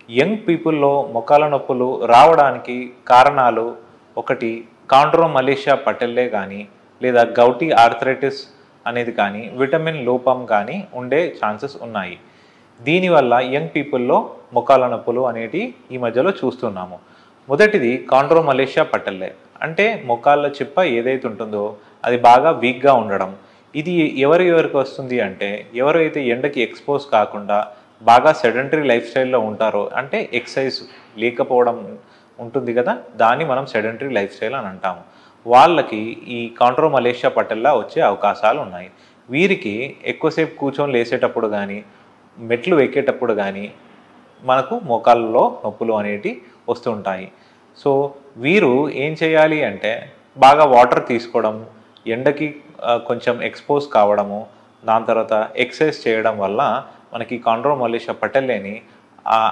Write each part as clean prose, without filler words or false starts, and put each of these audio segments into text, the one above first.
Young పీపుల్లో మోకాళ్ళ నొప్పులు రావడానికి కారణాలు ఒకటి కాండ్రోమలేషియా పటెల్లే కానీ లేదా గౌటీ ఆర్థరైటిస్ అనేది కానీ విటమిన్ లోపం కానీ ఉండే ఛాన్సెస్ ఉన్నాయి. దీనివల్ల యంగ్ పీపుల్లో మోకాళ్ళ నొప్పులు అనేటి ఈ మధ్యలో చూస్తున్నాము. మొదటిది కాండ్రోమలేషియా పటెల్లే, అంటే మోకాళ్ళ చిప్ప ఏదైతే ఉంటుందో అది బాగా వీక్గా ఉండడం. ఇది ఎవరికి వస్తుంది అంటే ఎవరైతే ఎండకి ఎక్స్పోజ్ కాకుండా బాగా సెడెంటరీ లైఫ్ స్టైల్లో ఉంటారో, అంటే ఎక్సర్సైజ్ లేకపోవడం ఉంటుంది కదా, దాన్ని మనం సెడెంటరీ లైఫ్ స్టైల్ అని అంటాము. వాళ్ళకి ఈ కాండ్రోమలేషియా పటెల్లా వచ్చే అవకాశాలు ఉన్నాయి. వీరికి ఎక్కువసేపు కూర్చొని లేసేటప్పుడు కానీ మెట్లు ఎక్కేటప్పుడు కానీ మనకు మోకాళ్ళలో నొప్పులు అనేటి వస్తుంటాయి. సో వీరు ఏం చేయాలి అంటే బాగా వాటర్ తీసుకోవడం, ఎండకి కొంచెం ఎక్స్పోజ్ కావడము, దాని తర్వాత ఎక్సర్సైజ్ చేయడం వల్ల మనకి కాండ్రోమలేషియా పటెల్లేని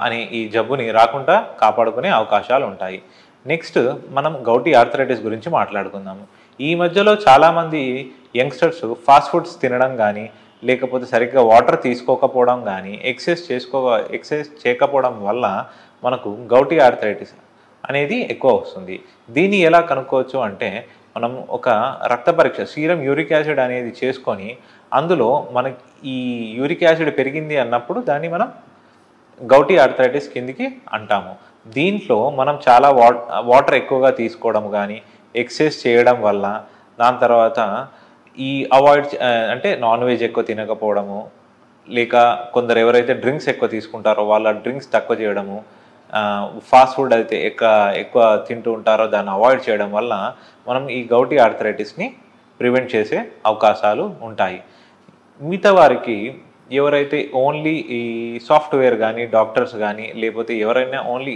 అనే ఈ జబ్బుని రాకుండా కాపాడుకునే అవకాశాలు ఉంటాయి. నెక్స్ట్ మనం గౌటీ ఆర్థరైటిస్ గురించి మాట్లాడుకుందాము. ఈ మధ్యలో చాలామంది యంగ్స్టర్స్ ఫాస్ట్ ఫుడ్స్ తినడం కానీ లేకపోతే సరిగ్గా వాటర్ తీసుకోకపోవడం కానీ ఎక్సర్సైజ్ చేయకపోవడం వల్ల మనకు గౌటీ ఆర్థరైటిస్ అనేది ఎక్కువ వస్తుంది. దీన్ని ఎలా కనుక్కోవచ్చు అంటే మనం ఒక రక్త పరీక్ష సీరం యూరిక్ యాసిడ్ అనేది చేసుకొని అందులో మనకి ఈ యూరిక్ యాసిడ్ పెరిగింది అన్నప్పుడు దాన్ని మనం గౌటీ ఆర్థరైటిస్ కిందికి అంటాము. దీంట్లో మనం చాలా వాటర్ ఎక్కువగా తీసుకోవడం కానీ ఎక్సర్సైజ్ చేయడం వల్ల, దాని తర్వాత ఈ అంటే నాన్ వెజ్ ఎక్కువ తినకపోవడము, లేక కొందరు ఎవరైతే డ్రింక్స్ ఎక్కువ తీసుకుంటారో వాళ్ళ డ్రింక్స్ తక్కువ చేయడము, ఫాస్ట్ ఫుడ్ అయితే ఎక్కువ తింటూ ఉంటారో దాన్ని అవాయిడ్ చేయడం వల్ల మనం ఈ గౌటీ ఆర్థరైటిస్ని ప్రివెంట్ చేసే అవకాశాలు ఉంటాయి. మిగతా వారికి ఎవరైతే ఓన్లీ ఈ సాఫ్ట్వేర్ కానీ డాక్టర్స్ కానీ లేకపోతే ఎవరైనా ఓన్లీ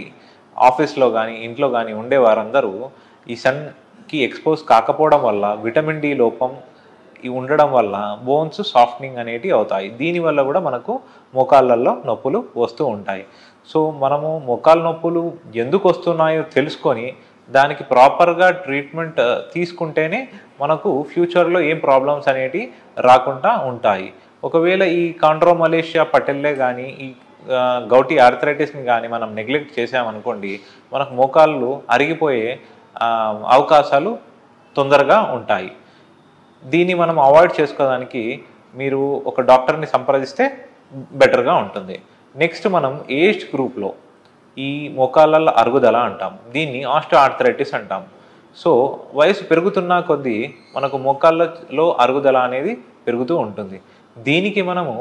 ఆఫీస్లో కానీ ఇంట్లో కానీ ఉండే వారందరూ ఈ సన్కి ఎక్స్పోజ్ కాకపోవడం వల్ల విటమిన్ డి లోపం ఉండడం వల్ల బోన్స్ సాఫ్ట్నింగ్ అనేటివి అవుతాయి. దీనివల్ల కూడా మనకు మోకాళ్ళల్లో నొప్పులు వస్తూ ఉంటాయి. సో మనము మోకాళ్ళ నొప్పులు ఎందుకు వస్తున్నాయో తెలుసుకొని దానికి ప్రాపర్గా ట్రీట్మెంట్ తీసుకుంటేనే మనకు ఫ్యూచర్లో ఏం ప్రాబ్లమ్స్ అనేటివి రాకుండా ఉంటాయి. ఒకవేళ ఈ కాండ్రోమలేషియా పటెల్లే కానీ ఈ గౌటీ ఆర్థరైటిస్ని కానీ మనం నెగ్లెక్ట్ చేసామనుకోండి, మనకు మోకాళ్ళు అరిగిపోయే అవకాశాలు తొందరగా ఉంటాయి. దీన్ని మనం అవాయిడ్ చేసుకోవడానికి మీరు ఒక డాక్టర్ని సంప్రదిస్తే బెటర్గా ఉంటుంది. నెక్స్ట్ మనం ఏజ్ గ్రూప్లో ఈ మోకాళ్ళ అరుగుదల అంటాం, దీన్ని ఆస్టియో ఆర్థరైటిస్ అంటాం. సో వయసు పెరుగుతున్న కొద్దీ మనకు మోకాళ్ళలో అరుగుదల అనేది పెరుగుతూ ఉంటుంది. దీనికి మనము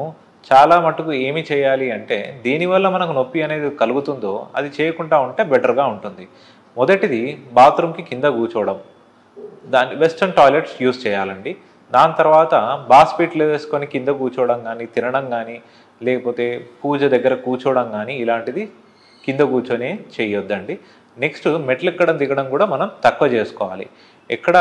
చాలా మటుకు ఏమి చేయాలి అంటే దీనివల్ల మనకు నొప్పి అనేది కలుగుతుందో అది చేయకుండా ఉంటే బెటర్గా ఉంటుంది. మొదటిది బాత్రూమ్కి కింద కూర్చోవడం, వెస్టర్న్ టాయిలెట్స్ యూజ్ చేయాలండి. దాని తర్వాత బాస్పిట్లు వేసుకొని కింద కూర్చోవడం కానీ తినడం కానీ లేకపోతే పూజ దగ్గర కూర్చోవడం కానీ ఇలాంటిది కింద కూర్చొని చేయొద్దండి. నెక్స్ట్ మెట్లు ఎక్కడం దిగడం కూడా మనం తక్కువ చేసుకోవాలి. ఎక్కడ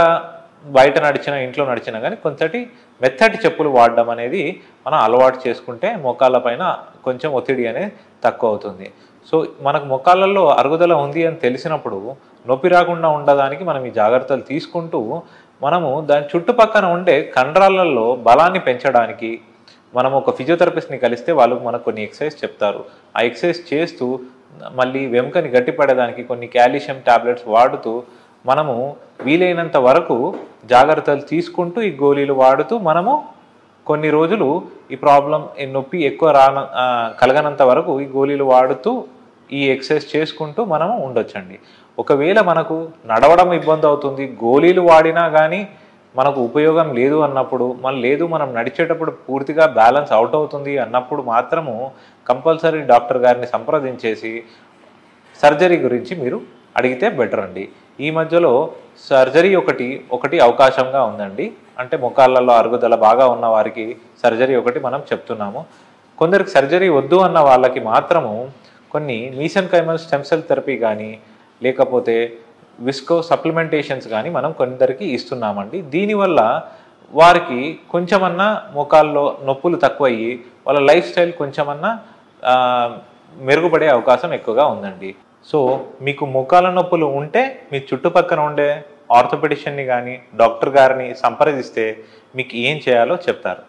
బయట నడిచినా ఇంట్లో నడిచినా కానీ మెత్తటి చెప్పులు వాడడం అనేది మనం అలవాటు చేసుకుంటే మోకాళ్ళ పైన కొంచెం ఒత్తిడి అనేది తక్కువ అవుతుంది. సో మనకు మోకాళ్ళల్లో అరుగుదల ఉంది అని తెలిసినప్పుడు నొప్పి రాకుండా ఉండడానికి మనం ఈ జాగ్రత్తలు తీసుకుంటూ మనము దాని చుట్టుపక్కన ఉండే కండరాలలో బలాన్ని పెంచడానికి మనం ఒక ఫిజియోథెరపిస్ట్ని కలిస్తే వాళ్ళు మనకు కొన్ని ఎక్సర్సైజ్ చెప్తారు. ఆ ఎక్సర్సైజ్ చేస్తూ మళ్ళీ వెముకని గట్టిపడేదానికి కొన్ని కాల్షియం టాబ్లెట్స్ వాడుతూ మనము వీలైనంత వరకు జాగ్రత్తలు తీసుకుంటూ ఈ గోళీలు వాడుతూ మనము కొన్ని రోజులు ఈ నొప్పి ఎక్కువ కలగనంత వరకు ఈ గోళీలు వాడుతూ ఈ ఎక్సర్సైజ్ చేసుకుంటూ మనము ఉండొచ్చండి. ఒకవేళ మనకు నడవడం ఇబ్బంది అవుతుంది, గోళీలు వాడినా కానీ మనకు ఉపయోగం లేదు అన్నప్పుడు, మనం నడిచేటప్పుడు పూర్తిగా బ్యాలెన్స్ అవుట్ అవుతుంది అన్నప్పుడు మాత్రము కంపల్సరీ డాక్టర్ గారిని సంప్రదించేసి సర్జరీ గురించి మీరు అడిగితే బెటర్ అండి. ఈ మధ్యలో సర్జరీ ఒకటి అవకాశంగా ఉందండి. అంటే మోకాళ్ళలో అరుగుదల బాగా ఉన్న వారికి సర్జరీ ఒకటి మనం చెప్తున్నాము. కొందరికి సర్జరీ వద్దు అన్న వాళ్ళకి మాత్రము కొన్ని మీసెన్కైమల్ స్టెమ్ సెల్ థెరపీ కానీ లేకపోతే విస్కో సప్లిమెంటేషన్స్ కానీ మనం కొందరికి ఇస్తున్నామండి. దీనివల్ల వారికి కొంచెమన్నా మోకాల్లో నొప్పులు తక్కువయ్యి వాళ్ళ లైఫ్ స్టైల్ కొంచెమన్నా మెరుగుపడే అవకాశం ఎక్కువగా ఉందండి. సో మీకు మోకాళ్ళ నొప్పులు ఉంటే మీ చుట్టుపక్కన ఉండే ఆర్థోపెడిషియన్ని కానీ డాక్టర్ గారిని సంప్రదిస్తే మీకు ఏం చేయాలో చెప్తారు.